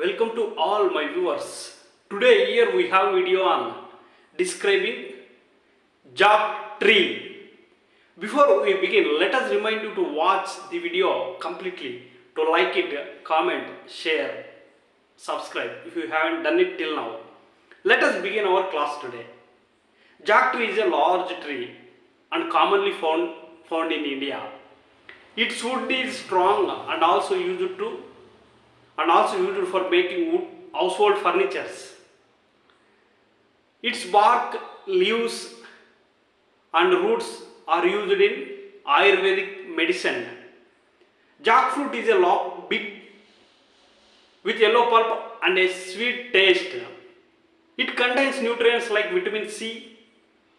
Welcome to all my viewers. Today here we have video on describing jack tree. Before we begin, let us remind you to watch the video completely, to like it, comment, share, subscribe if you haven't done it till now. Let us begin our class today. Jack tree is a large tree and commonly found in India. Its wood is strong and also used for making wood household furnitures. Its bark, leaves and roots are used in Ayurvedic medicine. Jackfruit is a big with yellow pulp and a sweet taste. It contains nutrients like vitamin C,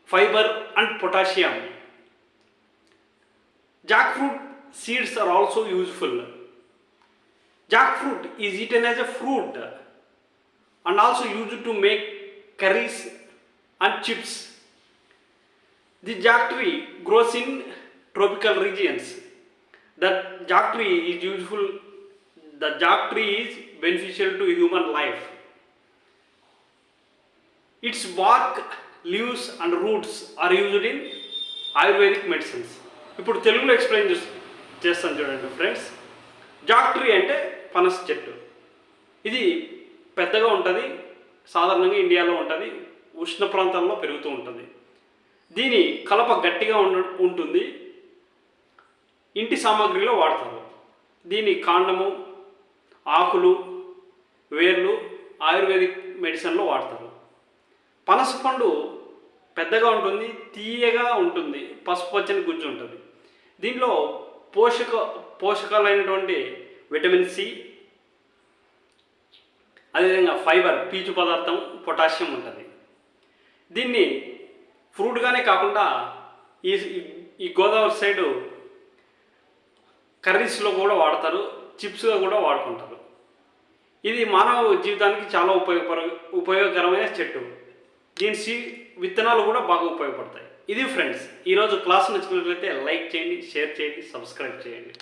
fiber and potassium. Jackfruit seeds are also useful. Jackfruit is eaten as a fruit and also used to make curries and chips. The jack tree grows in tropical regions. The jack tree is useful. The jack tree is beneficial to human life. Its bark, leaves and roots are used in Ayurvedic medicines. ఇప్పుడు తెలుగులో explain చేస్తాను చూడండి friends. Jack tree అంటే పనస చెట్టు. ఇది పెద్దగా ఉంటుంది, సాధారణంగా ఇండియాలో ఉంటుంది, ఉష్ణ ప్రాంతాల్లో పెరుగుతూ ఉంటుంది. దీని కలప గట్టిగా ఉంటుంది, ఇంటి సామాగ్రిలో వాడతారు. దీని కాండము, ఆకులు, వేర్లు ఆయుర్వేదిక్ మెడిసిన్లో వాడతారు. పనస పండు పెద్దగా ఉంటుంది, తీయగా ఉంటుంది, పసుపచ్చని గుజ్జు ఉంటుంది. దీనిలో పోషకాలైనటువంటి విటమిన్ సి, అదేవిధంగా ఫైబర్, పీచు పదార్థం, పొటాషియం ఉంటుంది. దీన్ని ఫ్రూట్గానే కాకుండా ఈ గోదావరి సైడు కర్రీస్లో కూడా వాడతారు, చిప్స్గా కూడా వాడుకుంటారు. ఇది మానవ జీవితానికి చాలా ఉపయోగకరమైన చెట్టు. దీని విత్తనాలు కూడా బాగా ఉపయోగపడతాయి. ఇది ఫ్రెండ్స్, ఈరోజు క్లాస్ నచ్చినట్లయితే లైక్ చేయండి, షేర్ చేయండి, సబ్స్క్రైబ్ చేయండి.